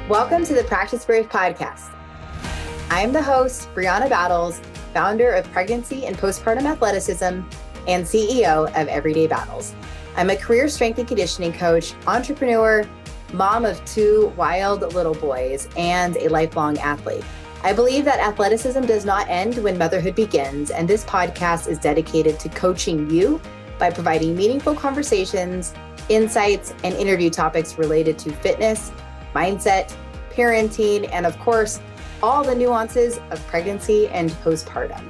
Welcome to the Practice Brave podcast. I am the host, Brianna Battles, founder of Pregnancy and Postpartum Athleticism and CEO of Everyday Battles. I'm a career strength and conditioning coach, entrepreneur, mom of 2 wild little boys, and a lifelong athlete. I believe that athleticism does not end when motherhood begins, and this podcast is dedicated to coaching you by providing meaningful conversations, insights, and interview topics related to fitness, mindset, parenting, and of course, all the nuances of pregnancy and postpartum.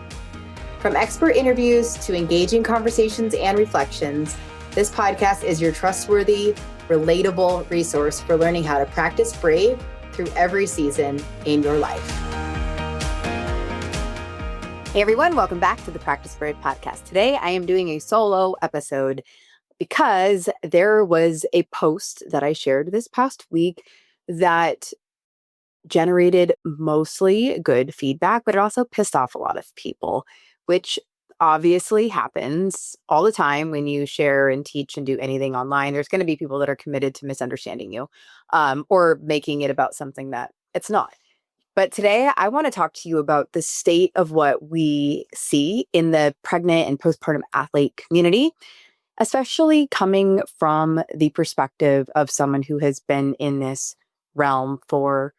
From expert interviews to engaging conversations and reflections, this podcast is your trustworthy, relatable resource for learning how to practice brave through every season in your life. Hey everyone, welcome back to the Practice Brave podcast. Today I am doing a solo episode because there was a post that I shared this past week that generated mostly good feedback, but it also pissed off a lot of people, which obviously happens all the time when you share and teach and do anything online. There's going to be people that are committed to misunderstanding you or making it about something that it's not. But today I want to talk to you about the state of what we see in the pregnant and postpartum athlete community, especially coming from the perspective of someone who has been in this realm for,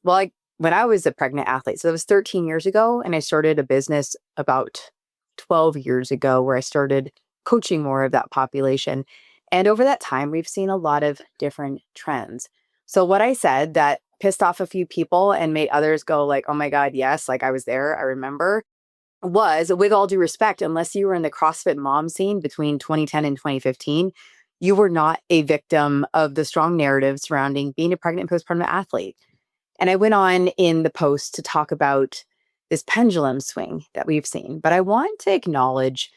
when I was a pregnant athlete. So that was 13 years ago, and I started a business about 12 years ago where I started coaching more of that population. And over that time, we've seen a lot of different trends. So what I said that pissed off a few people and made others go like, oh my God, yes, like I was there, I remember, was, with all due respect, unless you were in the CrossFit mom scene between 2010 and 2015, you were not a victim of the strong narrative surrounding being a pregnant and postpartum athlete. And I went on in the post to talk about this pendulum swing that we've seen, but I want to acknowledge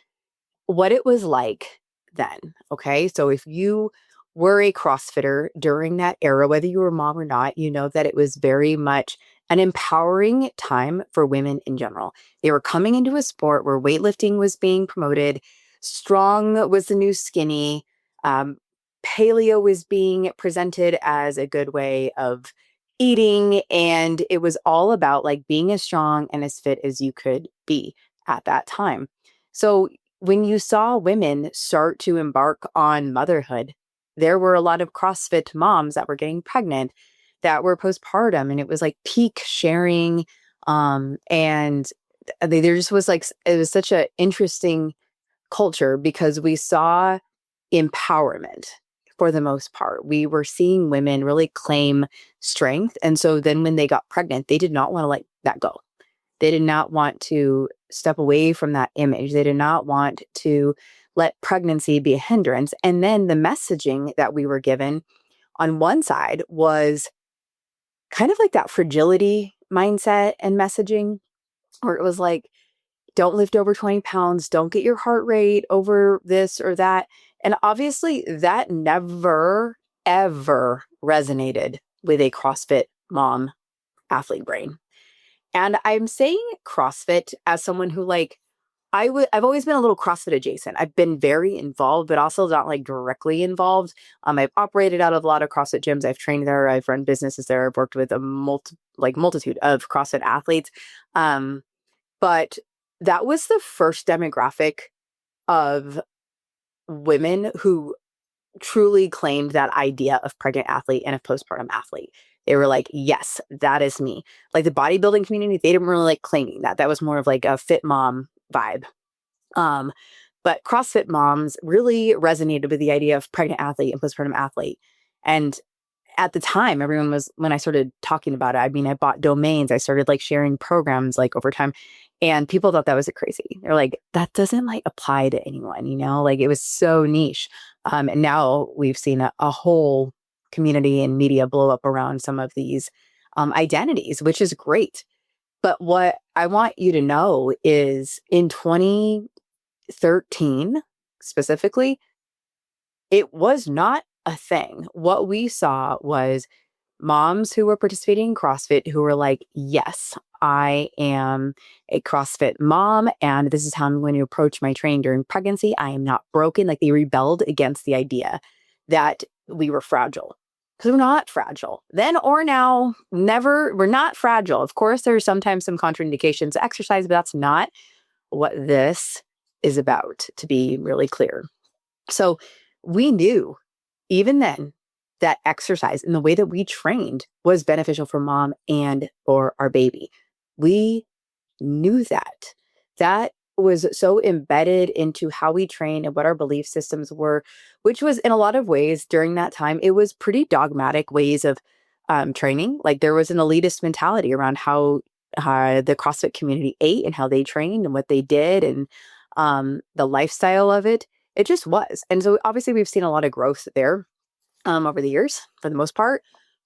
what it was like then. Okay. So if you were a CrossFitter during that era, whether you were a mom or not, you know that it was very much an empowering time for women in general. They were coming into a sport where weightlifting was being promoted. Strong was the new skinny. Paleo was being presented as a good way of eating. And it was all about like being as strong and as fit as you could be at that time. So when you saw women start to embark on motherhood, there were a lot of CrossFit moms that were getting pregnant, that were postpartum, and it was like peak sharing. And there just was like, it was such an interesting culture because we saw empowerment for the most part. We were seeing women really claim strength. And so then when they got pregnant, they did not want to let that go. They did not want to step away from that image. They did not want to let pregnancy be a hindrance. And then the messaging that we were given on one side was kind of like that fragility mindset and messaging, where it was like, don't lift over 20 pounds, don't get your heart rate over this or that. And obviously that never, ever resonated with a CrossFit mom athlete brain. And I'm saying CrossFit as someone who I've always been a little CrossFit adjacent. I've been very involved, but also not like directly involved. I've operated out of a lot of CrossFit gyms. I've trained there. I've run businesses there. I've worked with a multitude of CrossFit athletes. But that was the first demographic of women who truly claimed that idea of pregnant athlete and a postpartum athlete. They were like, yes, that is me. Like the bodybuilding community, they didn't really like claiming that. That was more of like a fit mom vibe. But CrossFit moms really resonated with the idea of pregnant athlete and postpartum athlete. And at the time, when I started talking about it, I mean, I bought domains, I started like sharing programs like over time, and people thought that was crazy. They're like, that doesn't like apply to anyone, like it was so niche. And now we've seen a whole community and media blow up around some of these identities, which is great. But what I want you to know is in 2013, specifically, it was not a thing. What we saw was moms who were participating in CrossFit who were like, yes, I am a CrossFit mom, and this is how I'm going to approach my training during pregnancy. I am not broken. Like they rebelled against the idea that we were fragile. because we're not fragile. Then or now, never, we're not fragile. Of course, there's sometimes some contraindications to exercise, but that's not what this is about, to be really clear. So we knew even then that exercise and the way that we trained was beneficial for mom and for our baby. We knew that. That was so embedded into how we train and what our belief systems were, which was in a lot of ways during that time, it was pretty dogmatic ways of training. Like there was an elitist mentality around how the CrossFit community ate and how they trained and what they did and the lifestyle of it. It just was. And so obviously we've seen a lot of growth there over the years for the most part.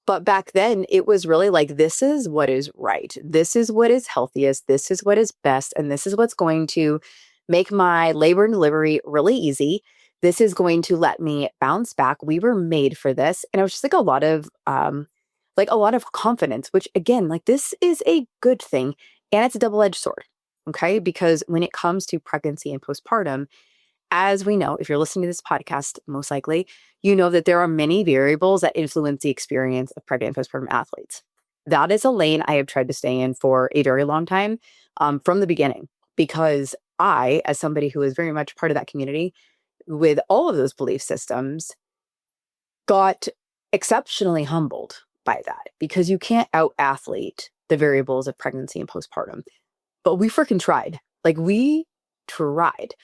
But back then, it was really like, this is what is right. This is what is healthiest. This is what is best. And this is what's going to make my labor and delivery really easy. This is going to let me bounce back. We were made for this. And it was just like a lot of confidence, which again, like this is a good thing. And it's a double-edged sword. Okay. Because when it comes to pregnancy and postpartum, as we know, if you're listening to this podcast, most likely, you know that there are many variables that influence the experience of pregnant and postpartum athletes. That is a lane I have tried to stay in for a very long time from the beginning, because I, as somebody who is very much part of that community with all of those belief systems, got exceptionally humbled by that, because you can't out athlete the variables of pregnancy and postpartum. But we freaking tried. Like we tried.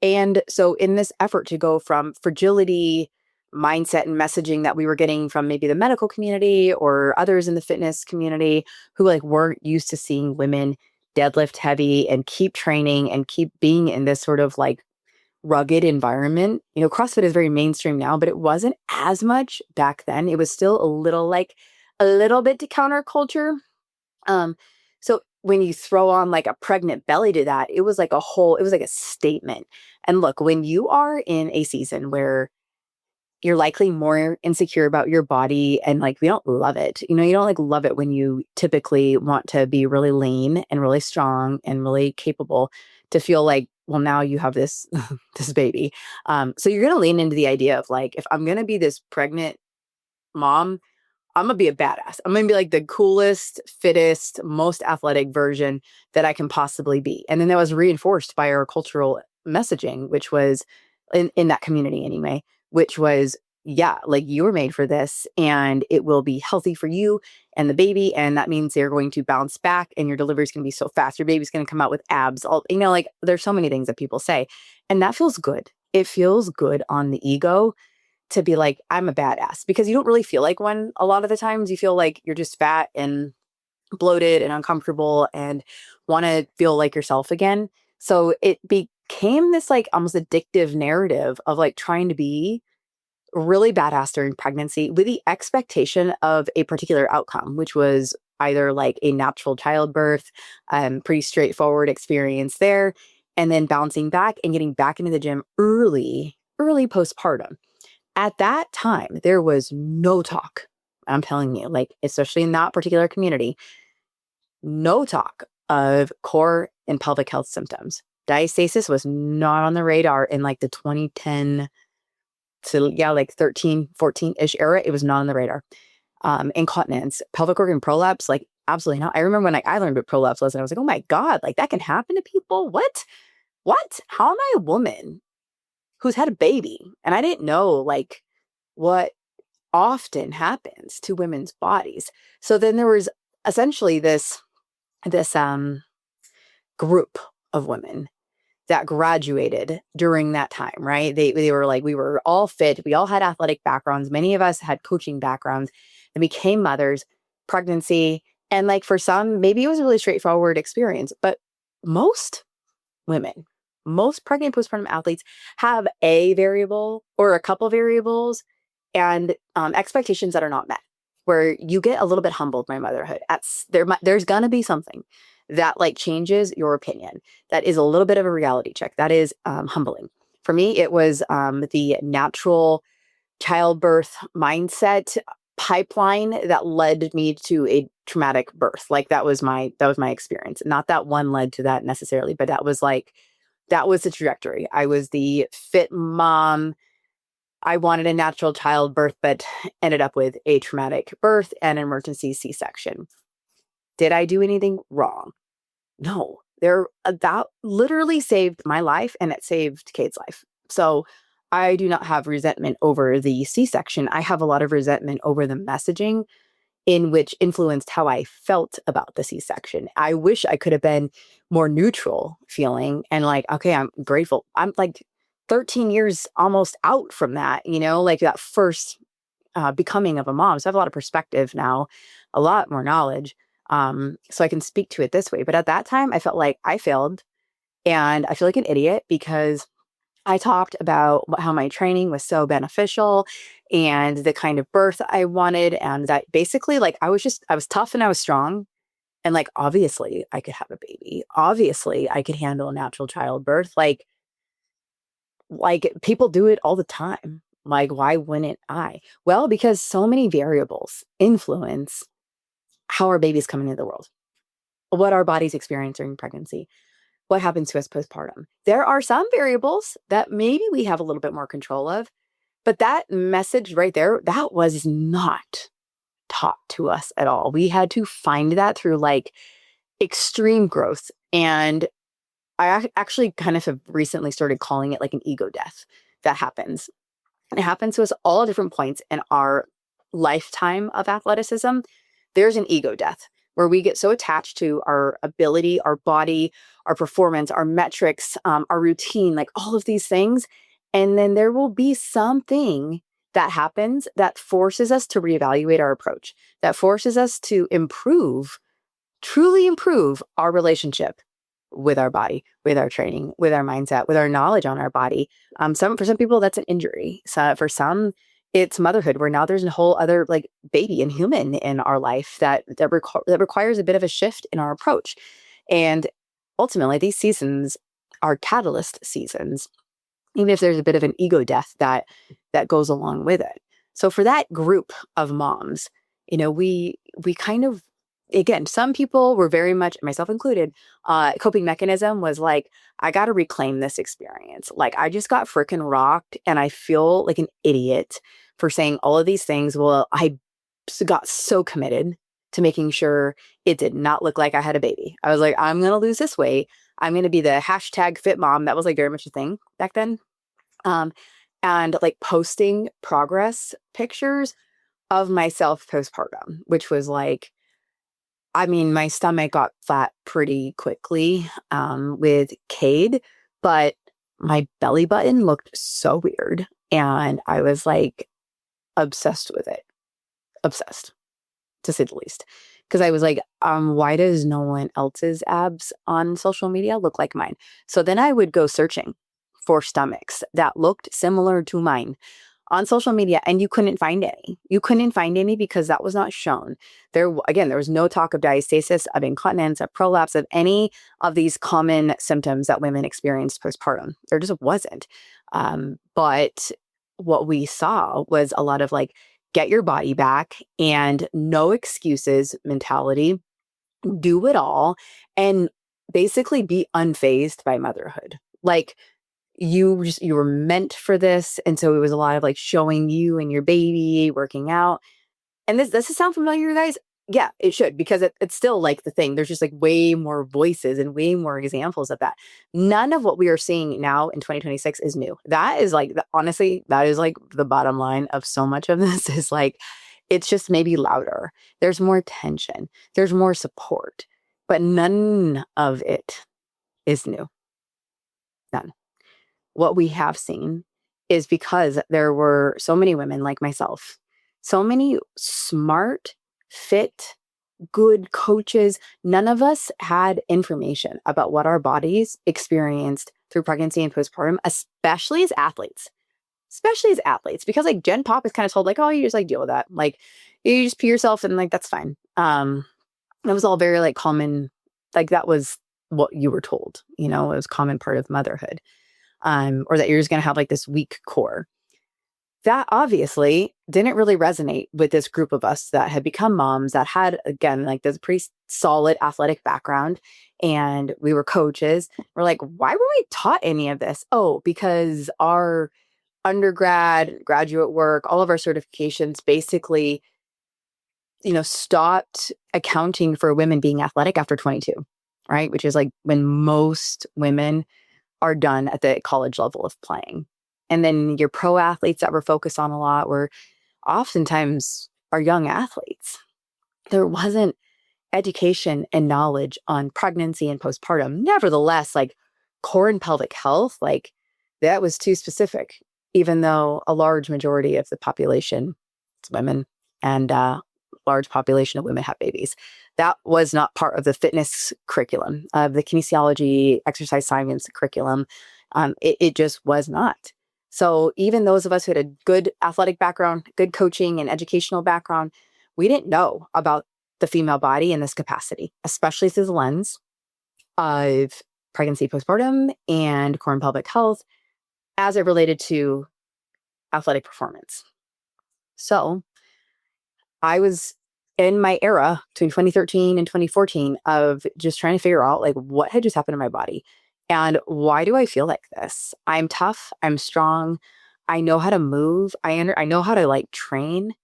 And so in this effort to go from fragility mindset and messaging that we were getting from maybe the medical community or others in the fitness community who like weren't used to seeing women deadlift heavy and keep training and keep being in this sort of like rugged environment. You know, CrossFit is very mainstream now, but it wasn't as much back then. It was still a little bit to counterculture. So when you throw on like a pregnant belly to that, it was like a statement. And look, when you are in a season where you're likely more insecure about your body and like, we don't love it, you know, you don't like love it when you typically want to be really lean and really strong and really capable to feel like, well, now you have this, this baby. So you're going to lean into the idea of like, if I'm going to be this pregnant mom, I'm going to be a badass. I'm going to be like the coolest, fittest, most athletic version that I can possibly be. And then that was reinforced by our cultural messaging, which was in that community anyway, which was, yeah, like you were made for this and it will be healthy for you and the baby. And that means they're going to bounce back and your delivery is going to be so fast. Your baby's going to come out with abs. All, you know, like there's so many things that people say. And that feels good. It feels good on the ego to be like, I'm a badass, because you don't really feel like one a lot of the times. You feel like you're just fat and bloated and uncomfortable and want to feel like yourself again. So it became this like almost addictive narrative of like trying to be really badass during pregnancy with the expectation of a particular outcome, which was either like a natural childbirth, pretty straightforward experience there, and then bouncing back and getting back into the gym early postpartum. At that time, there was no talk. I'm telling you, like, especially in that particular community, no talk of core and pelvic health symptoms. Diastasis was not on the radar in like the 2010 to, yeah, like 13, 14-ish era. It was not on the radar. Incontinence, pelvic organ prolapse, like absolutely not. I remember when I learned what prolapse was and I was like, oh my God, like that can happen to people? What? How am I a woman who's had a baby? And I didn't know like what often happens to women's bodies. So then there was essentially this group of women that graduated during that time, right? They were like, we were all fit. We all had athletic backgrounds. Many of us had coaching backgrounds and became mothers, pregnancy. And like for some, maybe it was a really straightforward experience, but most women, most pregnant postpartum athletes have a variable or a couple variables and expectations that are not met, where you get a little bit humbled by motherhood. There's gonna be something that like changes your opinion. That is a little bit of a reality check. That is humbling. For me, it was the natural childbirth mindset pipeline that led me to a traumatic birth. Like that was my experience. Not that one led to that necessarily, but that was the trajectory. I was the fit mom I wanted a natural childbirth, but ended up with a traumatic birth and an emergency C-section. Did I do anything wrong? No. That literally saved my life, and it saved Kate's life. So I do not have resentment over the C-section. I have a lot of resentment over the messaging in which influenced how I felt about the C-section. I wish I could have been more neutral feeling and like, okay, I'm grateful. I'm like 13 years almost out from that, like that first becoming of a mom. So I have a lot of perspective now, a lot more knowledge. So I can speak to it this way. But at that time, I felt like I failed, and I feel like an idiot because I talked about how my training was so beneficial and the kind of birth I wanted. And that basically, like, I was tough and I was strong. And like, obviously, I could have a baby. Obviously, I could handle a natural childbirth. Like people do it all the time. Like, why wouldn't I? Well, because so many variables influence how our babies come into the world, what our bodies experience during pregnancy, what happens to us postpartum. There are some variables that maybe we have a little bit more control of, but that message right there, that was not taught to us at all. We had to find that through like extreme growth. And I actually kind of have recently started calling it like an ego death that happens. And it happens to us all at different points in our lifetime of athleticism. There's an ego death where we get so attached to our ability, our body, our performance, our metrics, our routine, like all of these things. And then there will be something that happens that forces us to reevaluate our approach, that forces us to improve, truly improve our relationship with our body, with our training, with our mindset, with our knowledge on our body. For some people, that's an injury. So for some, it's motherhood, where now there's a whole other like baby and human in our life that requires a bit of a shift in our approach. And ultimately, these seasons are catalyst seasons, even if there's a bit of an ego death that goes along with it. So for that group of moms, we kind of, again, some people were very much, myself included, coping mechanism was like, I got to reclaim this experience. Like, I just got freaking rocked and I feel like an idiot for saying all of these things. Well, I got so committed to making sure it did not look like I had a baby. I was like, I'm going to lose this weight. I'm going to be the hashtag fit mom. That was like very much a thing back then. And like posting progress pictures of myself postpartum, which was like, I mean, my stomach got flat pretty quickly with Cade, but my belly button looked so weird. And I was like obsessed with it, obsessed to say the least. Because I was like, why does no one else's abs on social media look like mine? So then I would go searching for stomachs that looked similar to mine on social media, and you couldn't find any. You couldn't find any because that was not shown. There was no talk of diastasis, of incontinence, of prolapse, of any of these common symptoms that women experience postpartum. There just wasn't. But what we saw was a lot of like, get your body back and no excuses mentality, do it all, and basically be unfazed by motherhood. Like, you were meant for this. And so it was a lot of like showing you and your baby working out. And does this sound familiar, you guys? Yeah, it should, because it's still like the thing. There's just like way more voices and way more examples of that. None of what we are seeing now in 2026 is new. That is like, honestly, that is like the bottom line of so much of this is like, it's just maybe louder. There's more attention. There's more support, but none of it is new. None. What we have seen is because there were so many women like myself, so many smart, fit, good coaches. None of us had information about what our bodies experienced through pregnancy and postpartum, especially as athletes. Especially as athletes, because like Gen Pop is kind of told like, oh, you just like deal with that. Like, you just pee yourself and like, that's fine. It was all very like common. Like, that was what you were told, it was common part of motherhood. Or that you're just going to have like this weak core. That obviously didn't really resonate with this group of us that had become moms that had, again, like this pretty solid athletic background. And we were coaches. We're like, why were we taught any of this? Oh, because our undergrad, graduate work, all of our certifications basically, stopped accounting for women being athletic after 22, right? Which is like when most women are done at the college level of playing. And then your pro athletes that were focused on a lot were oftentimes our young athletes. There wasn't education and knowledge on pregnancy and postpartum. Nevertheless, like core and pelvic health, like that was too specific, even though a large majority of the population is women and large population of women have babies. That was not part of the fitness curriculum, of the kinesiology, exercise science curriculum. It just was not. So even those of us who had a good athletic background, good coaching and educational background, we didn't know about the female body in this capacity, especially through the lens of pregnancy, postpartum, and core and pelvic health as it related to athletic performance. So I was in my era between 2013 and 2014 of just trying to figure out like what had just happened to my body and why do I feel like this? I'm tough. I'm strong. I know how to move. I know how to like train,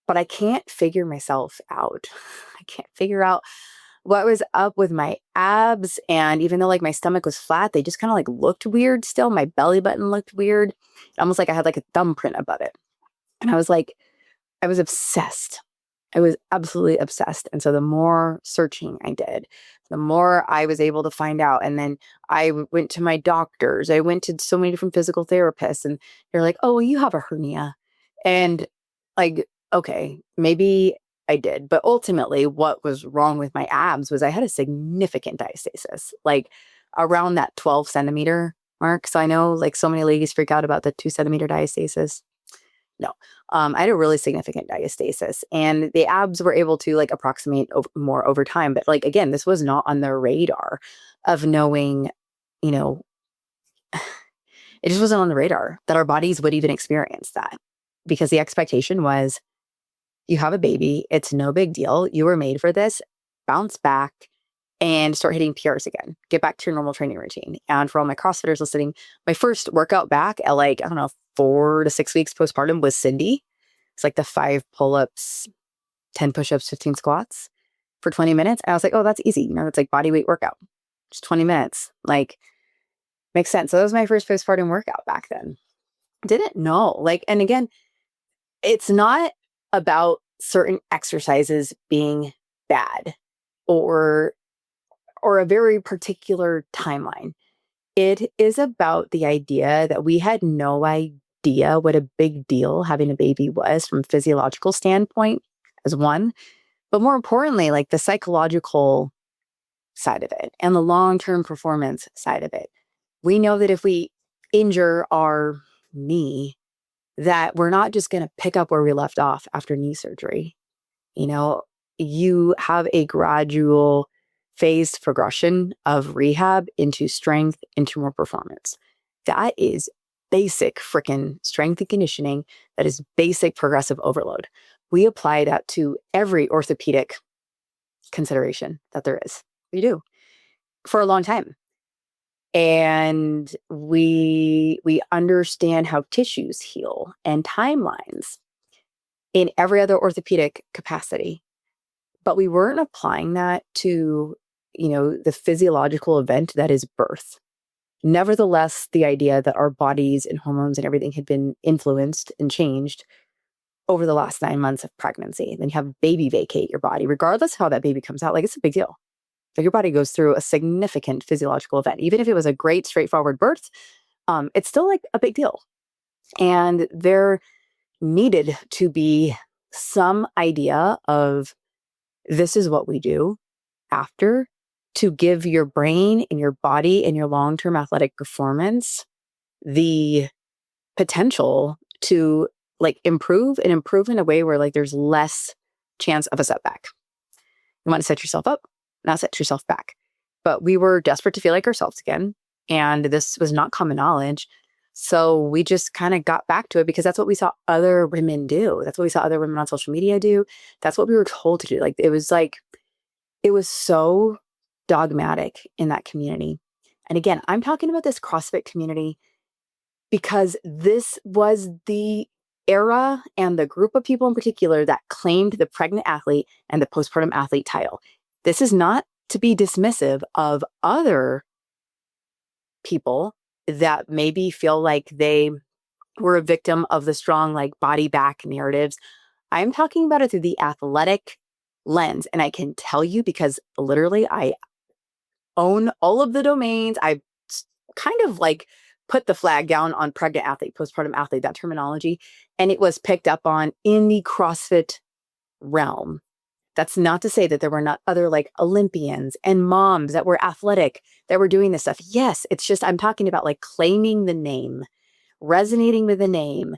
but I can't figure myself out. I can't figure out what was up with my abs. And even though like my stomach was flat, they just kind of like looked weird still. My belly button looked weird, almost like I had like a thumbprint above it. And I was like, I was obsessed. I was absolutely obsessed. And so the more searching I did, the more I was able to find out. And then I went to my doctors. I went to so many different physical therapists, and they're like, oh, well, you have a hernia. And like, okay, maybe I did. But ultimately, what was wrong with my abs was I had a significant diastasis, like around that 12 centimeter mark. So I know like so many ladies freak out about the 2 centimeter diastasis. No, I had a really significant diastasis, and the abs were able to like approximate more over time. But like, again, this was not on the radar of knowing, you know, it just wasn't on the radar that our bodies would even experience that, because the expectation was you have a baby. It's no big deal. You were made for this. Bounce back and start hitting PRs again. Get back to your normal training routine. And for all my CrossFitters listening, my first workout back at like, I don't know, 4 to 6 weeks postpartum was Cindy. It's like the 5 pull-ups, 10 push-ups, 15 squats for 20 minutes. And I was like, oh, that's easy. It's like body weight workout. Just 20 minutes. Like, makes sense. So that was my first postpartum workout back then. Didn't know. Like, and again, it's not about certain exercises being bad or a very particular timeline. It is about the idea that we had no idea what a big deal having a baby was from a physiological standpoint as one, but more importantly, like the psychological side of it and the long-term performance side of it. We know that if we injure our knee, that we're not just going to pick up where we left off after knee surgery. You have a gradual phased progression of rehab into strength, into more performance. That is basic freaking strength and conditioning. That is basic progressive overload. We apply that to every orthopedic consideration that there is. We do for a long time. And we understand how tissues heal and timelines in every other orthopedic capacity. But we weren't applying that to, the physiological event that is birth. Nevertheless, the idea that our bodies and hormones and everything had been influenced and changed over the last 9 months of pregnancy. Then you have baby vacate your body, regardless of how that baby comes out. Like, it's a big deal. Like, your body goes through a significant physiological event. Even if it was a great, straightforward birth, it's still like a big deal. And there needed to be some idea of this is what we do after, to give your brain and your body and your long-term athletic performance the potential to like improve in a way where like there's less chance of a setback. You want to set yourself up, not set yourself back. But we were desperate to feel like ourselves again. And this was not common knowledge. So we just kind of got back to it because that's what we saw other women do. That's what we saw other women on social media do. That's what we were told to do. It was so dogmatic in that community. And again, I'm talking about this CrossFit community because this was the era and the group of people in particular that claimed the pregnant athlete and the postpartum athlete title. This is not to be dismissive of other people that maybe feel like they were a victim of the strong, like, body back narratives. I'm talking about it through the athletic lens. And I can tell you, because literally I own all of the domains. I kind of like put the flag down on pregnant athlete, postpartum athlete, that terminology. And it was picked up on in the CrossFit realm. That's not to say that there were not other like Olympians and moms that were athletic that were doing this stuff. Yes, it's just I'm talking about like claiming the name, resonating with the name,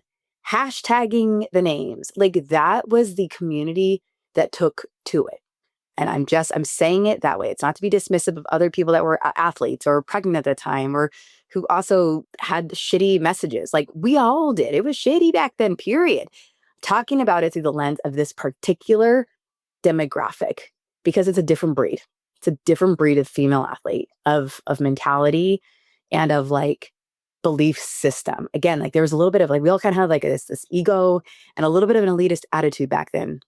hashtagging the names. Like that was the community that took to it. And I'm saying it that way. It's not to be dismissive of other people that were athletes or pregnant at the time or who also had shitty messages. Like we all did. It was shitty back then, period. Talking about it through the lens of this particular demographic, because it's a different breed. It's a different breed of female athlete, of mentality and of like belief system. Again, like there was a little bit of like, we all kind of had like this ego and a little bit of an elitist attitude back then.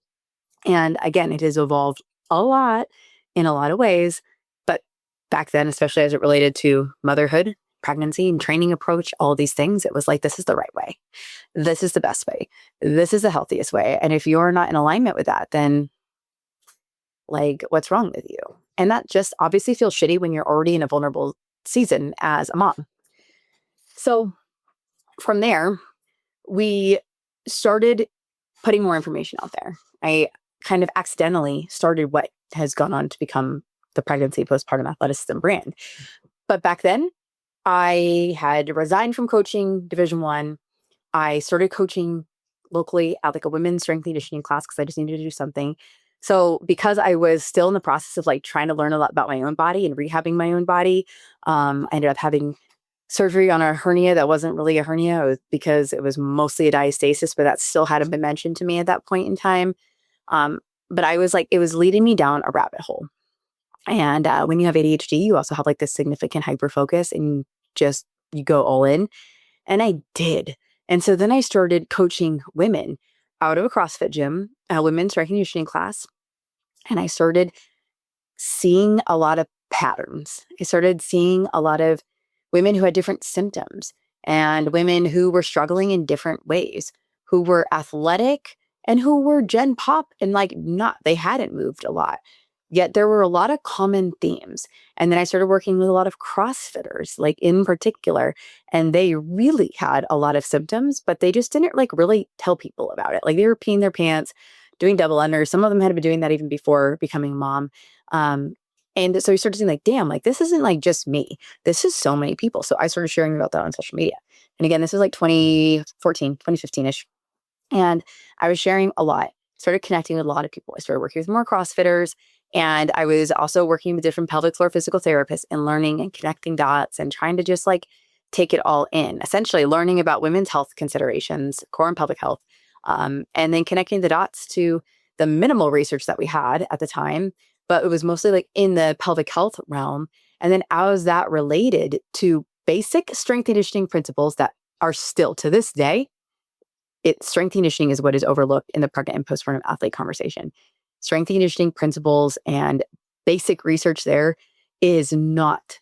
And again, it has evolved a lot in a lot of ways. But back then, especially as it related to motherhood, pregnancy, and training approach, all these things, it was like, this is the right way. This is the best way. This is the healthiest way. And if you're not in alignment with that, then like, what's wrong with you? And that just obviously feels shitty when you're already in a vulnerable season as a mom. So from there, we started putting more information out there. I kind of accidentally started what has gone on to become the pregnancy postpartum athleticism brand. But back then, I had resigned from coaching Division One. I started coaching locally at like a women's strength conditioning class because I just needed to do something. So because I was still in the process of like trying to learn a lot about my own body and rehabbing my own body, I ended up having surgery on a hernia that wasn't really a hernia. It was because it was mostly a diastasis, but that still hadn't been mentioned to me at that point in time. But I was like, it was leading me down a rabbit hole. And when you have ADHD, you also have like this significant hyperfocus and just you go all in. And I did. And so then I started coaching women out of a CrossFit gym, a women's strength and conditioning class. And I started seeing a lot of patterns. I started seeing a lot of women who had different symptoms and women who were struggling in different ways, who were athletic and who were gen pop and like they hadn't moved a lot. Yet there were a lot of common themes. And then I started working with a lot of CrossFitters, like in particular, and they really had a lot of symptoms, but they just didn't like really tell people about it. Like they were peeing their pants, doing double unders. Some of them had been doing that even before becoming a mom. And so we started seeing like, damn, like this isn't like just me. This is so many people. So I started sharing about that on social media. And again, this was like 2014, 2015-ish. And I was sharing a lot, started connecting with a lot of people. I started working with more CrossFitters. And I was also working with different pelvic floor physical therapists and learning and connecting dots and trying to just like take it all in, essentially learning about women's health considerations, core and pelvic health, and then connecting the dots to the minimal research that we had at the time. But it was mostly like in the pelvic health realm. And then as that related to basic strength conditioning principles that are still to this day, strength conditioning is what is overlooked in the pregnant and postpartum athlete conversation. Strength conditioning principles and basic research there is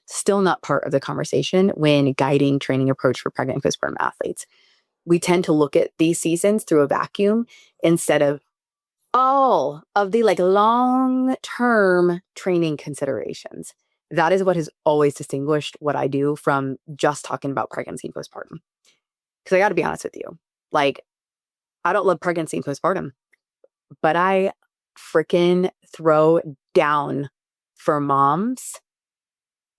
still not part of the conversation when guiding training approach for pregnant and postpartum athletes. We tend to look at these seasons through a vacuum instead of all of the like long-term training considerations. That is what has always distinguished what I do from just talking about pregnancy and postpartum. Because I got to be honest with you, like I don't love pregnancy and postpartum, but I freaking throw down for moms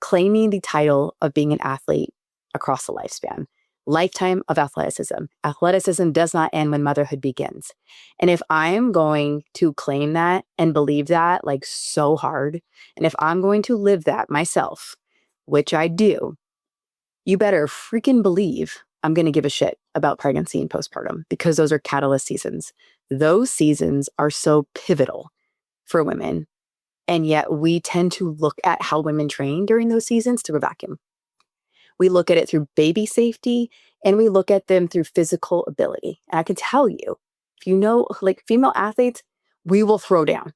claiming the title of being an athlete across the lifespan. Lifetime of athleticism. Athleticism does not end when motherhood begins. And if I'm going to claim that and believe that like so hard, and if I'm going to live that myself, which I do, you better freaking believe I'm going to give a shit about pregnancy and postpartum because those are catalyst seasons. Those seasons are so pivotal for women. And yet we tend to look at how women train during those seasons through a vacuum. We look at it through baby safety and we look at them through physical ability. And I can tell you, if you know, like female athletes, we will throw down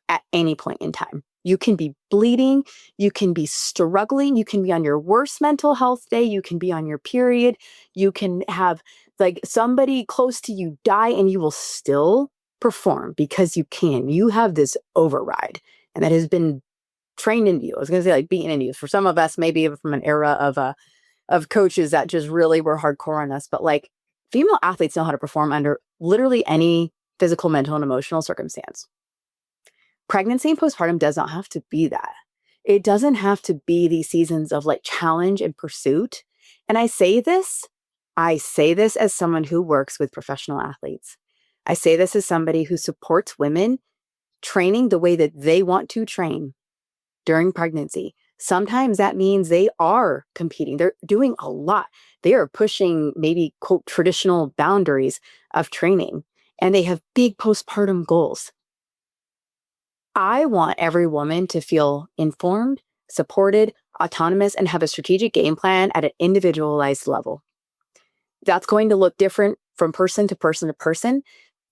at any point in time. You can be bleeding, you can be struggling, you can be on your worst mental health day, you can be on your period, you can have like somebody close to you die, and you will still perform because you can. You have this override, and that has been trained into you. I was going to say like beaten into you. For some of us, maybe from an era of coaches that just really were hardcore on us, but like female athletes know how to perform under literally any physical, mental, and emotional circumstance. Pregnancy and postpartum does not have to be that. It doesn't have to be these seasons of like challenge and pursuit. And I say this as someone who works with professional athletes. I say this as somebody who supports women training the way that they want to train during pregnancy. Sometimes that means they are competing. They're doing a lot. They are pushing maybe quote traditional boundaries of training, and they have big postpartum goals. I want every woman to feel informed, supported, autonomous, and have a strategic game plan at an individualized level. That's going to look different from person to person to person,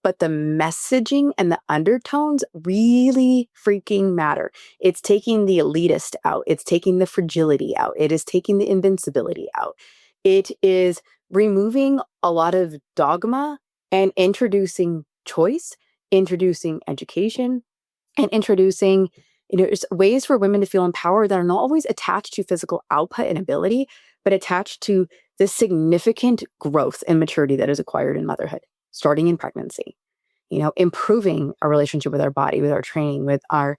but the messaging and the undertones really freaking matter. It's taking the elitist out. It's taking the fragility out. It is taking the invincibility out. It is removing a lot of dogma and introducing choice, introducing education, and introducing ways for women to feel empowered that are not always attached to physical output and ability, but attached to the significant growth and maturity that is acquired in motherhood, starting in pregnancy. Improving our relationship with our body, with our training, with our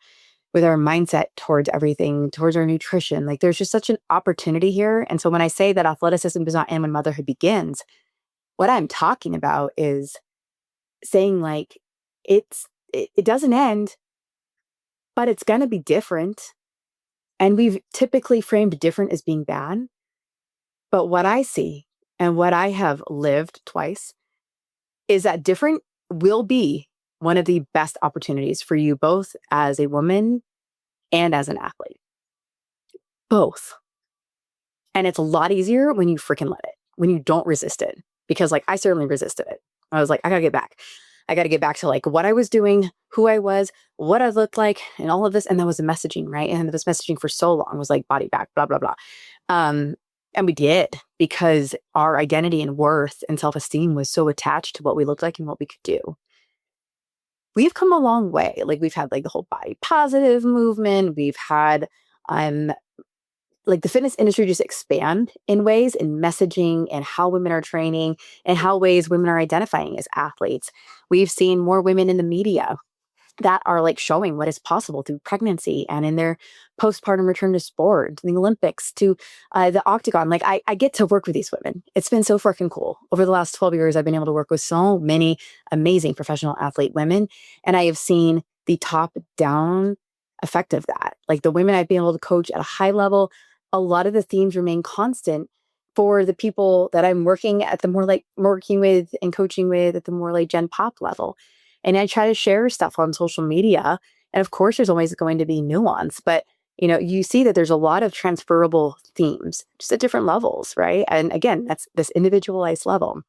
mindset towards everything, towards our nutrition. Like there's just such an opportunity here. And so when I say that athleticism does not end when motherhood begins, what I'm talking about is saying like it doesn't end, but it's going to be different. And we've typically framed different as being bad. But what I see and what I have lived twice is that different will be one of the best opportunities for you, both as a woman and as an athlete. Both. And it's a lot easier when you freaking let it, when you don't resist it. Because like I certainly resisted it. I was like, I got to get back. I got to get back to like what I was doing, who I was, what I looked like, and all of this. And that was the messaging, right? And this messaging for so long was like body back, blah, blah, blah. And we did, because our identity and worth and self-esteem was so attached to what we looked like and what we could do. We've come a long way. Like we've had like the whole body positive movement. We've had like the fitness industry just expand in ways in messaging and how women are training and how ways women are identifying as athletes. We've seen more women in the media that are like showing what is possible through pregnancy and in their postpartum return to sport, the Olympics, to the octagon. Like I get to work with these women. It's been so freaking cool. Over the last 12 years, I've been able to work with so many amazing professional athlete women. And I have seen the top down effect of that. Like the women I've been able to coach at a high level, a lot of the themes remain constant for the people that I'm working with and coaching with at the more like Gen Pop level. And I try to share stuff on social media. And of course, there's always going to be nuance, but you see that there's a lot of transferable themes, just at different levels, right? And again, that's this individualized level.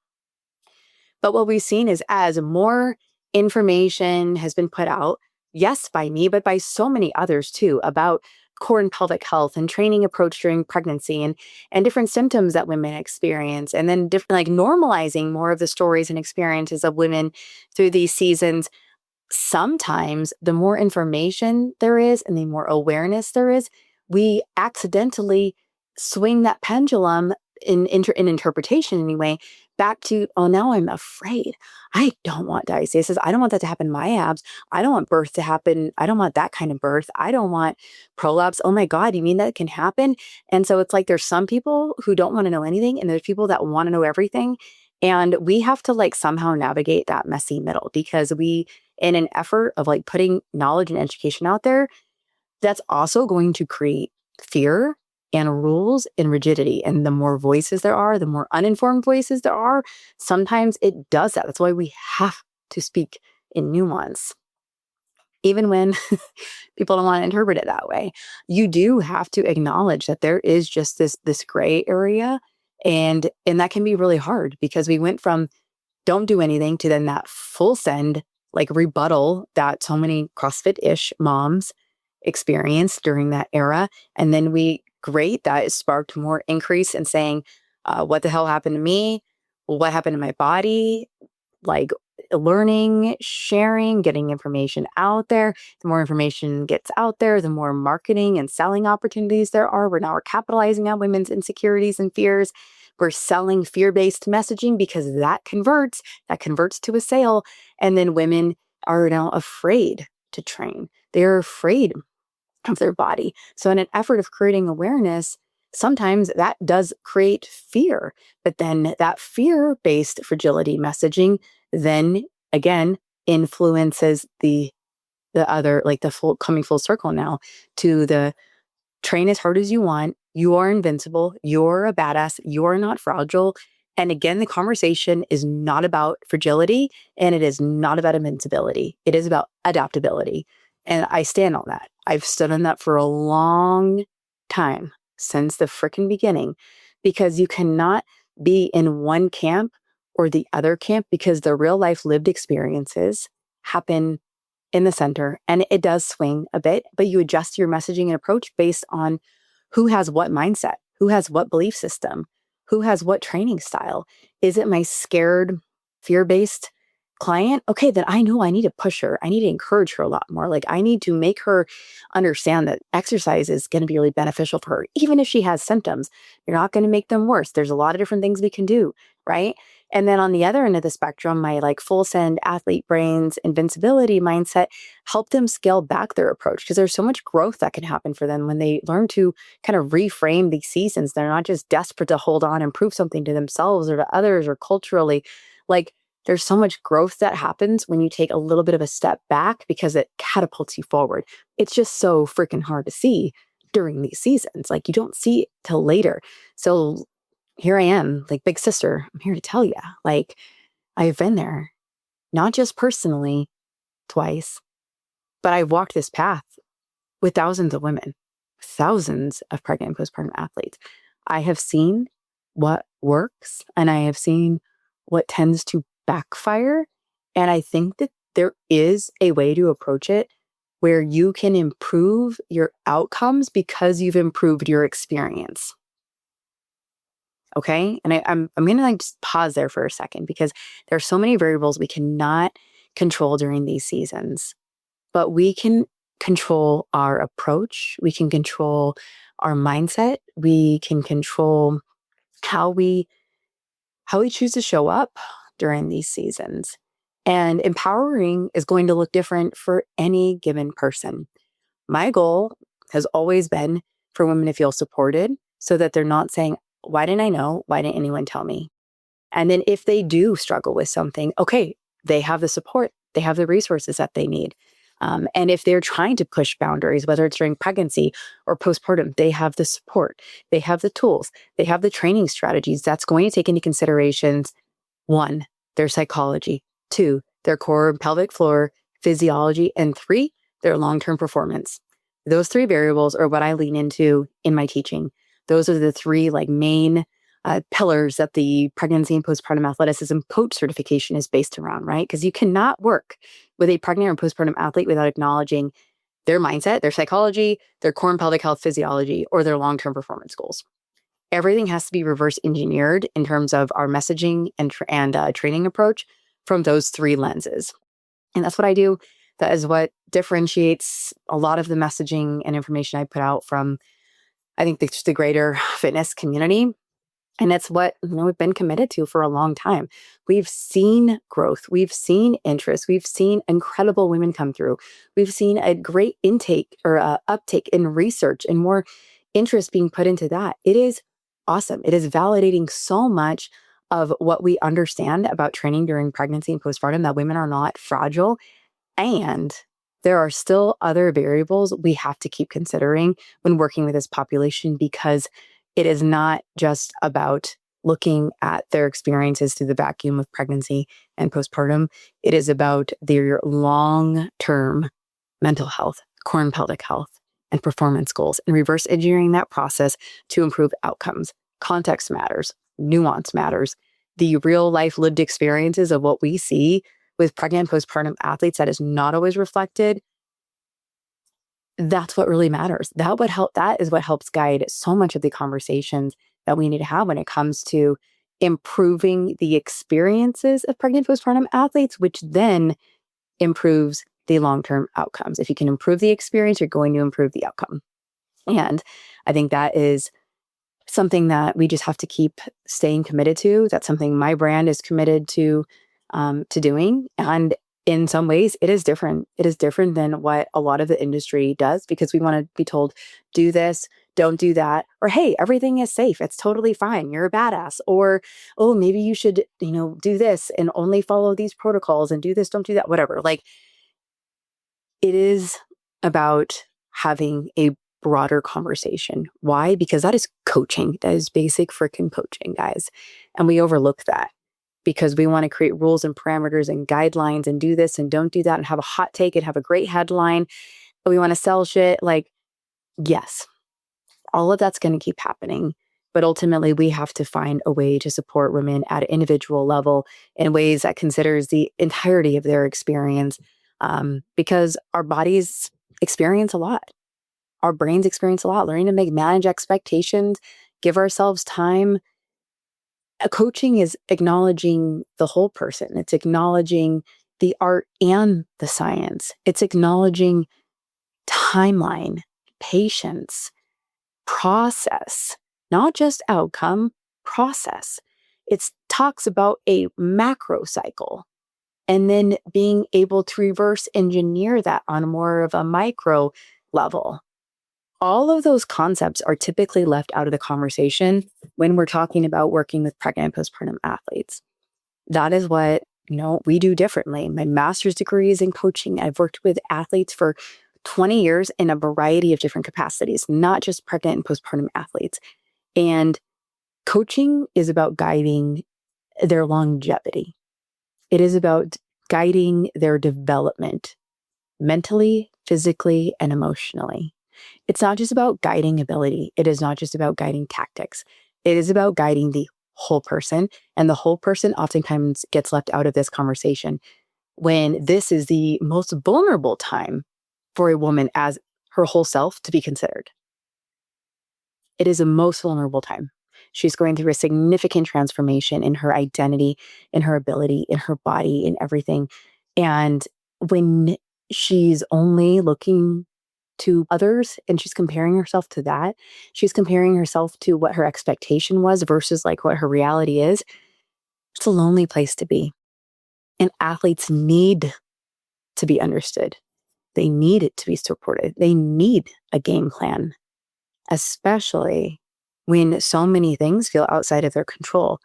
But what we've seen is as more information has been put out, yes, by me, but by so many others too, about core and pelvic health and training approach during pregnancy and different symptoms that women experience, and then different like normalizing more of the stories and experiences of women through these seasons. Sometimes the more information there is and the more awareness there is, we accidentally swing that pendulum in interpretation anyway, back to, oh, now I'm afraid. I don't want diastasis. I don't want that to happen in my abs. I don't want birth to happen. I don't want that kind of birth. I don't want prolapse. Oh my God, you mean that can happen? And so it's like there's some people who don't want to know anything, and there's people that want to know everything. And we have to like somehow navigate that messy middle, because we, in an effort of like putting knowledge and education out there, that's also going to create fear and rules and rigidity. And the more voices there are, the more uninformed voices there are, sometimes it does that. That's why we have to speak in nuance. Even when people don't want to interpret it that way, you do have to acknowledge that there is just this gray area And that can be really hard because we went from don't do anything to then that full send, like rebuttal that so many CrossFit-ish moms experienced during that era. And then great, that sparked more increase in saying, what the hell happened to me? What happened to my body? Like learning, sharing, getting information out there. The more information gets out there, the more marketing and selling opportunities there are. We're capitalizing on women's insecurities and fears. We're selling fear-based messaging because that converts to a sale. And then women are now afraid to train. They're afraid of their body. So in an effort of creating awareness, sometimes that does create fear, but then that fear-based fragility messaging then again influences the other, like the full coming full circle now to the train as hard as you want. You are invincible. You're a badass. You're not fragile. And again, the conversation is not about fragility and it is not about invincibility. It is about adaptability. And I stand on that. I've stood on that for a long time since the frickin' beginning, because you cannot be in one camp or the other camp, because the real life lived experiences happen in the center, and it does swing a bit, but you adjust your messaging and approach based on who has what mindset, who has what belief system, who has what training style. Is it my scared, fear-based client? Okay, then I know I need to push her. I need to encourage her a lot more. Like I need to make her understand that exercise is going to be really beneficial for her. Even if she has symptoms, you're not going to make them worse. There's a lot of different things we can do, right? And then on the other end of the spectrum, my like full send athlete brains, invincibility mindset help them scale back their approach, because there's so much growth that can happen for them when they learn to kind of reframe these seasons. They're not just desperate to hold on and prove something to themselves or to others or culturally. Like there's so much growth that happens when you take a little bit of a step back because it catapults you forward. It's just so freaking hard to see during these seasons. Like you don't see it till later. So here I am, like big sister, I'm here to tell you, like I've been there, not just personally twice, but I've walked this path with thousands of women, thousands of pregnant and postpartum athletes. I have seen what works and I have seen what tends to backfire. And I think that there is a way to approach it where you can improve your outcomes because you've improved your experience. Okay. And I'm going to like just pause there for a second, because there are so many variables we cannot control during these seasons, but we can control our approach. We can control our mindset. We can control how we choose to show up during these seasons. And empowering is going to look different for any given person. My goal has always been for women to feel supported so that they're not saying, why didn't I know? Why didn't anyone tell me? And then if they do struggle with something, okay, they have the support, they have the resources that they need. And if they're trying to push boundaries, whether it's during pregnancy or postpartum, they have the support, they have the tools, they have the training strategies that's going to take into considerations, 1, their psychology, 2, their core and pelvic floor physiology, and 3, their long-term performance. Those 3 variables are what I lean into in my teaching. Those are the 3 like main pillars that the pregnancy and postpartum athleticism coach certification is based around, right? Because you cannot work with a pregnant or postpartum athlete without acknowledging their mindset, their psychology, their core and pelvic health physiology, or their long-term performance goals. Everything has to be reverse engineered in terms of our messaging and training approach from those 3 lenses. And that's what I do. That is what differentiates a lot of the messaging and information I put out from, I think, the greater fitness community. And it's what we've been committed to for a long time. We've seen growth. We've seen interest. We've seen incredible women come through. We've seen a great intake or uptake in research and more interest being put into that. It is awesome. It is validating so much of what we understand about training during pregnancy and postpartum, that women are not fragile. And there are still other variables we have to keep considering when working with this population, because it is not just about looking at their experiences through the vacuum of pregnancy and postpartum. It is about their long-term mental health, core and pelvic health, and performance goals, and reverse engineering that process to improve outcomes. Context matters. Nuance matters. The real life lived experiences of what we see with pregnant postpartum athletes that is not always reflected. That's what really matters. That is what helps guide so much of the conversations that we need to have when it comes to improving the experiences of pregnant postpartum athletes, which then improves the long-term outcomes. If you can improve the experience, you're going to improve the outcome. And I think that is something that we just have to keep staying committed to. That's something my brand is committed to doing. And in some ways, it is different. It is different than what a lot of the industry does, because we want to be told, do this, don't do that, or hey, everything is safe. It's totally fine. You're a badass. Or, oh, maybe you should, do this and only follow these protocols and do this, don't do that, whatever. Like, it is about having a broader conversation. Why? Because that is coaching. That is basic freaking coaching, guys. And we overlook that because we want to create rules and parameters and guidelines and do this and don't do that and have a hot take and have a great headline. We want to sell shit. Like, yes, all of that's going to keep happening. But ultimately, we have to find a way to support women at an individual level in ways that considers the entirety of their experience, because our bodies experience a lot. Our brains experience a lot. Learning to manage expectations, give ourselves time. Coaching is acknowledging the whole person. It's acknowledging the art and the science. It's acknowledging timeline, patience, process, not just outcome, process. It talks about a macro cycle and then being able to reverse engineer that on more of a micro level. All of those concepts are typically left out of the conversation when we're talking about working with pregnant and postpartum athletes. That is what, we do differently. My master's degree is in coaching. I've worked with athletes for 20 years in a variety of different capacities, not just pregnant and postpartum athletes. And coaching is about guiding their longevity. It is about guiding their development mentally, physically, and emotionally. It's not just about guiding ability. It is not just about guiding tactics. It is about guiding the whole person. And the whole person oftentimes gets left out of this conversation when this is the most vulnerable time for a woman as her whole self to be considered. It is a most vulnerable time. She's going through a significant transformation in her identity, in her ability, in her body, in everything. And when she's only looking to others and she's comparing herself to that, she's comparing herself to what her expectation was versus like what her reality is. It's a lonely place to be. And athletes need to be understood. They need it to be supported. They need a game plan, especially when so many things feel outside of their control.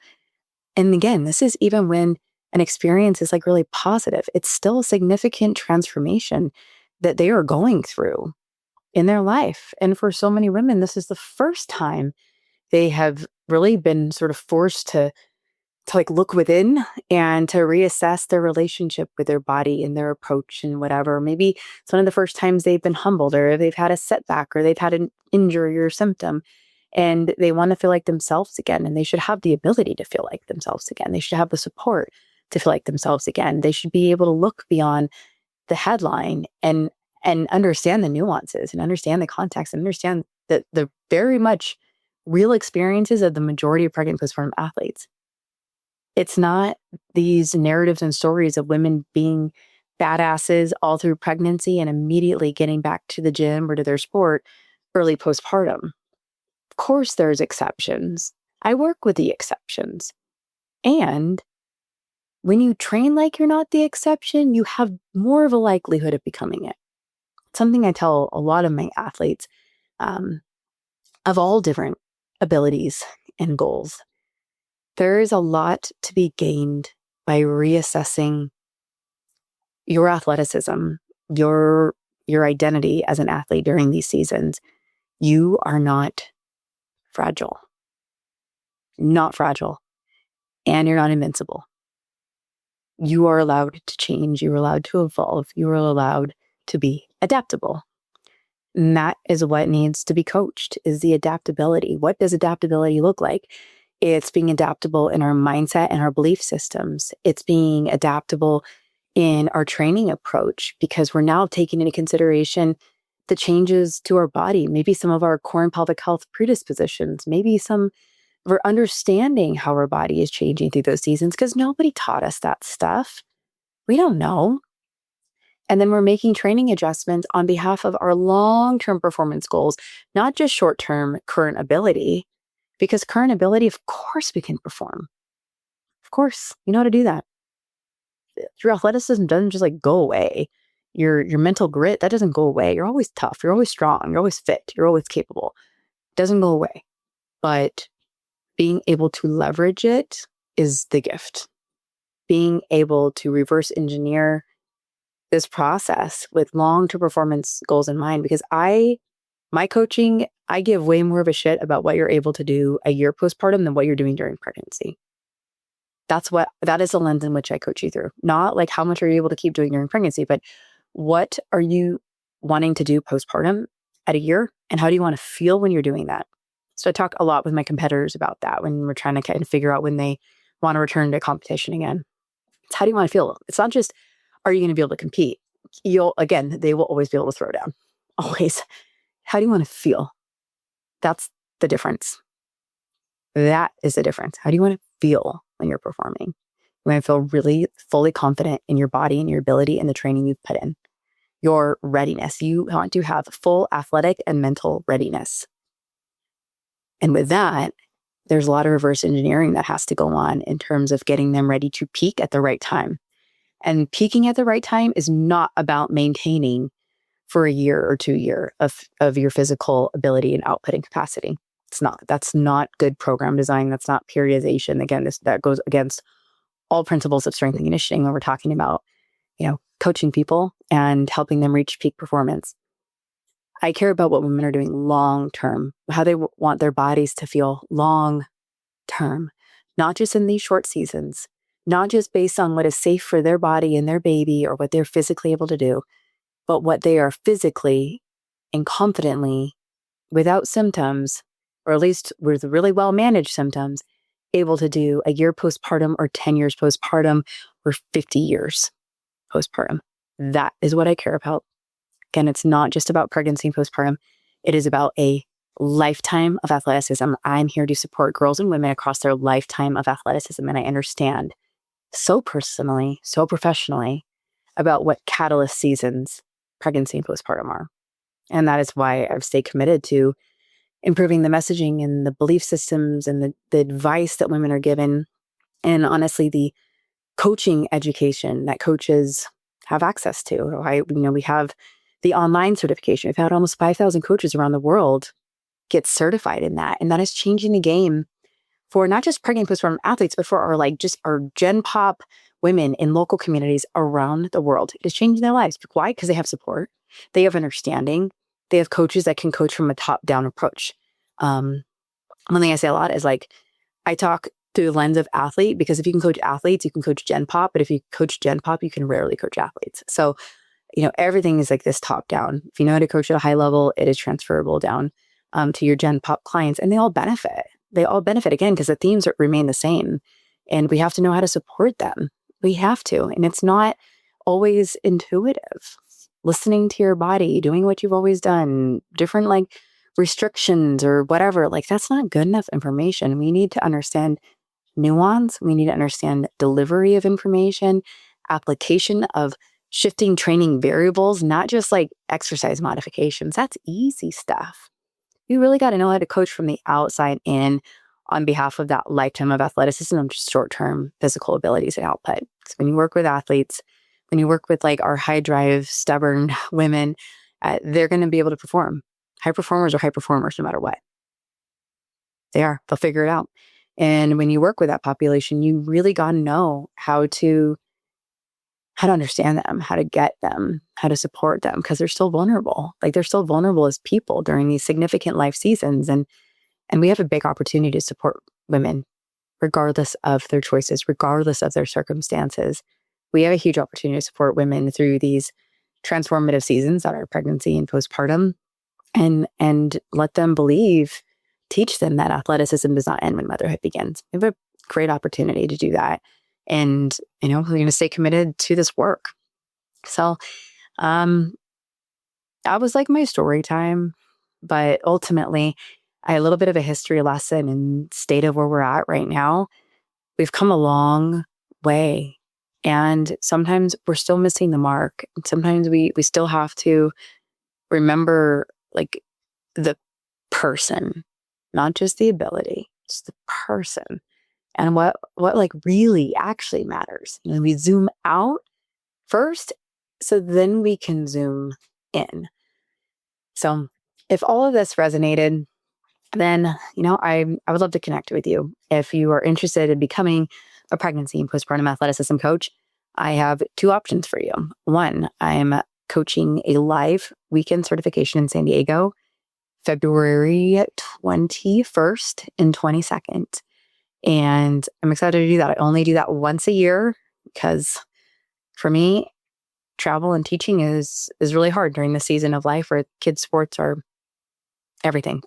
And again, this is even when an experience is like really positive. It's still a significant transformation that they are going through in their life. And for so many women, this is the first time they have really been sort of forced to like look within and to reassess their relationship with their body and their approach and whatever. Maybe it's one of the first times they've been humbled or they've had a setback or they've had an injury or symptom and they want to feel like themselves again. And they should have the ability to feel like themselves again. They should have the support to feel like themselves again. They should be able to look beyond the headline and understand the nuances and understand the context and understand the very much real experiences of the majority of pregnant postpartum athletes. It's not these narratives and stories of women being badasses all through pregnancy and immediately getting back to the gym or to their sport early postpartum. Of course, there's exceptions. I work with the exceptions. And when you train like you're not the exception, you have more of a likelihood of becoming it. Something I tell a lot of my athletes of all different abilities and goals. There is a lot to be gained by reassessing your athleticism, your identity as an athlete during these seasons. You are not fragile. Not fragile. And you're not invincible. You are allowed to change. You are allowed to evolve. You are allowed to be adaptable. And that is what needs to be coached, is the adaptability. What does adaptability look like? It's being adaptable in our mindset and our belief systems. It's being adaptable in our training approach, because we're now taking into consideration the changes to our body, maybe some of our core and pelvic health predispositions, maybe some we're understanding how our body is changing through those seasons, because nobody taught us that stuff. We don't know. And then we're making training adjustments on behalf of our long-term performance goals, not just short-term current ability, because current ability, of course, we can perform. Of course, you know how to do that. Your athleticism doesn't just like go away. Your mental grit, that doesn't go away. You're always tough. You're always strong. You're always fit. You're always capable. It doesn't go away. But being able to leverage it is the gift. Being able to reverse engineer this process with long-term performance goals in mind, because my coaching, I give way more of a shit about what you're able to do a year postpartum than what you're doing during pregnancy. That is the lens in which I coach you through. Not like how much are you able to keep doing during pregnancy, but what are you wanting to do postpartum at a year, and how do you want to feel when you're doing that? So I talk a lot with my competitors about that when we're trying to kind of figure out when they want to return to competition again. It's how do you want to feel? It's not just, are you going to be able to compete? They will always be able to throw down. Always. How do you want to feel? That's the difference. That is the difference. How do you want to feel when you're performing? You want to feel really fully confident in your body and your ability and the training you've put in. Your readiness. You want to have full athletic and mental readiness. And with that, there's a lot of reverse engineering that has to go on in terms of getting them ready to peak at the right time. And peaking at the right time is not about maintaining for a year or 2 years of your physical ability and output and capacity. That's not good program design. That's not periodization. Again, that goes against all principles of strength and conditioning when we're talking about, coaching people and helping them reach peak performance. I care about what women are doing long term, how they want their bodies to feel long term, not just in these short seasons, not just based on what is safe for their body and their baby or what they're physically able to do, but what they are physically and confidently, without symptoms, or at least with really well-managed symptoms, able to do a year postpartum or 10 years postpartum or 50 years postpartum. That is what I care about. Again, it's not just about pregnancy and postpartum. It is about a lifetime of athleticism. I'm here to support girls and women across their lifetime of athleticism. And I understand so personally, so professionally about what catalyst seasons pregnancy and postpartum are. And that is why I've stayed committed to improving the messaging and the belief systems and the advice that women are given. And honestly, the coaching education that coaches have access to. We have the online certification. We've had almost 5,000 coaches around the world get certified in that. And that is changing the game for not just pregnant postpartum athletes, but for our Gen Pop women in local communities around the world. It is changing their lives. Why? Because they have support. They have understanding. They have coaches that can coach from a top-down approach. One thing I say a lot is I talk through the lens of athlete, because if you can coach athletes, you can coach Gen Pop. But if you coach Gen Pop, you can rarely coach athletes. So, everything is like this top-down. If you know how to coach at a high level, it is transferable down to your Gen Pop clients, and they all benefit. They all benefit, again, because the themes remain the same, and we have to know how to support them. We have to, and it's not always intuitive. Listening to your body, doing what you've always done, different restrictions or whatever, that's not good enough information. We need to understand nuance. We need to understand delivery of information, application of shifting training variables, not just exercise modifications. That's easy stuff. You really got to know how to coach from the outside in on behalf of that lifetime of athleticism and just short-term physical abilities and output. So when you work with athletes, when you work with our high drive, stubborn women, they're going to be able to perform. High performers are high performers no matter what. They are. They'll figure it out. And when you work with that population, you really got to know how to understand them, how to get them, how to support them, because they're still vulnerable. They're still vulnerable as people during these significant life seasons. And we have a big opportunity to support women, regardless of their choices, regardless of their circumstances. We have a huge opportunity to support women through these transformative seasons that are pregnancy and postpartum, and let them believe teach them that athleticism does not end when motherhood begins. We have a great opportunity to do that. And, we're going to stay committed to this work. So, that was like my story time. But ultimately, I had a little bit of a history lesson and state of where we're at right now. We've come a long way. And sometimes we're still missing the mark. Sometimes we still have to remember like the person, not just the ability, it's the person and what like really actually matters. We zoom out first, so then we can zoom in. So if all of this resonated, then, I would love to connect with you. If you are interested in becoming a pregnancy and postpartum athleticism coach, I have two options for you. One, I'm coaching a live weekend certification in San Diego, February 21st and 22nd. And I'm excited to do that. I only do that once a year because for me, travel and teaching is really hard during the season of life where kids' sports are everything.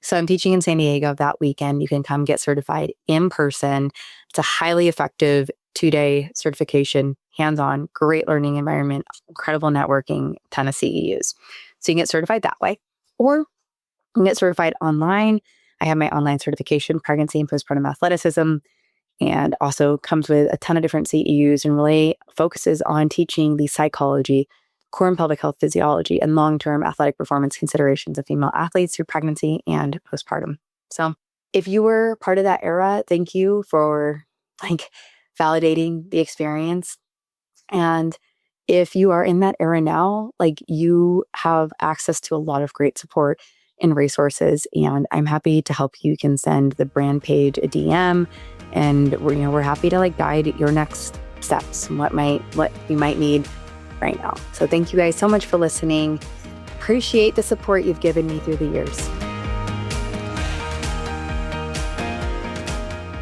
So I'm teaching in San Diego that weekend. You can come get certified in person. It's a highly effective 2-day certification, hands-on, great learning environment, incredible networking, ton of CEUs. So you can get certified that way, or you can get certified online. I have my online certification, pregnancy and postpartum athleticism, and also comes with a ton of different CEUs and really focuses on teaching the psychology, core and pelvic health physiology, and long-term athletic performance considerations of female athletes through pregnancy and postpartum. So if you were part of that era, thank you for validating the experience. And if you are in that era now, you have access to a lot of great support and resources, and I'm happy to help you. You can send the brand page a DM, and we're happy to guide your next steps and what you might need right now. So thank you guys so much for listening. Appreciate the support you've given me through the years.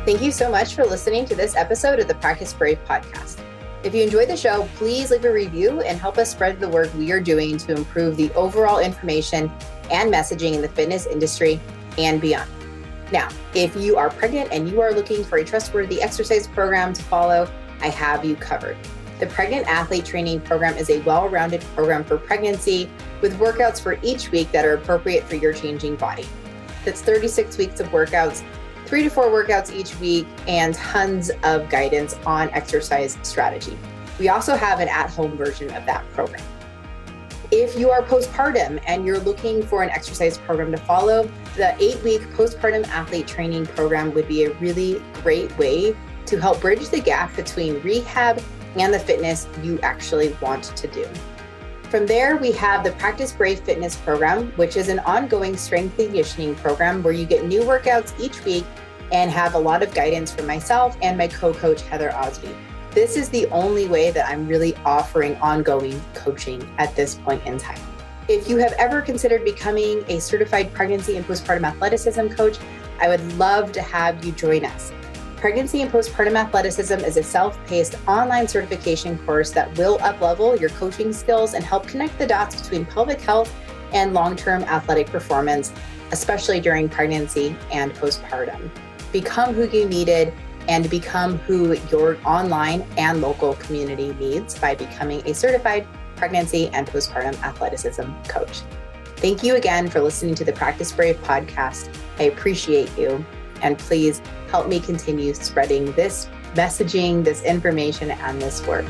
Thank you so much for listening to this episode of the Practice Brave podcast. If you enjoyed the show, please leave a review and help us spread the work we are doing to improve the overall information and messaging in the fitness industry and beyond. Now, if you are pregnant and you are looking for a trustworthy exercise program to follow, I have you covered. The Pregnant Athlete Training Program is a well-rounded program for pregnancy with workouts for each week that are appropriate for your changing body. That's 36 weeks of workouts, 3 to 4 workouts each week, and tons of guidance on exercise strategy. We also have an at-home version of that program. If you are postpartum and you're looking for an exercise program to follow, the 8-week Postpartum Athlete Training Program would be a really great way to help bridge the gap between rehab and the fitness you actually want to do. From there, we have the Practice Brave Fitness Program, which is an ongoing strength and conditioning program where you get new workouts each week and have a lot of guidance from myself and my co-coach, Heather Osby. This is the only way that I'm really offering ongoing coaching at this point in time. If you have ever considered becoming a certified pregnancy and postpartum athleticism coach, I would love to have you join us. Pregnancy and Postpartum Athleticism is a self-paced online certification course that will up-level your coaching skills and help connect the dots between pelvic health and long-term athletic performance, especially during pregnancy and postpartum. Become who you needed and become who your online and local community needs by becoming a certified pregnancy and postpartum athleticism coach. Thank you again for listening to the Practice Brave podcast. I appreciate you. And please help me continue spreading this messaging, this information, and this work.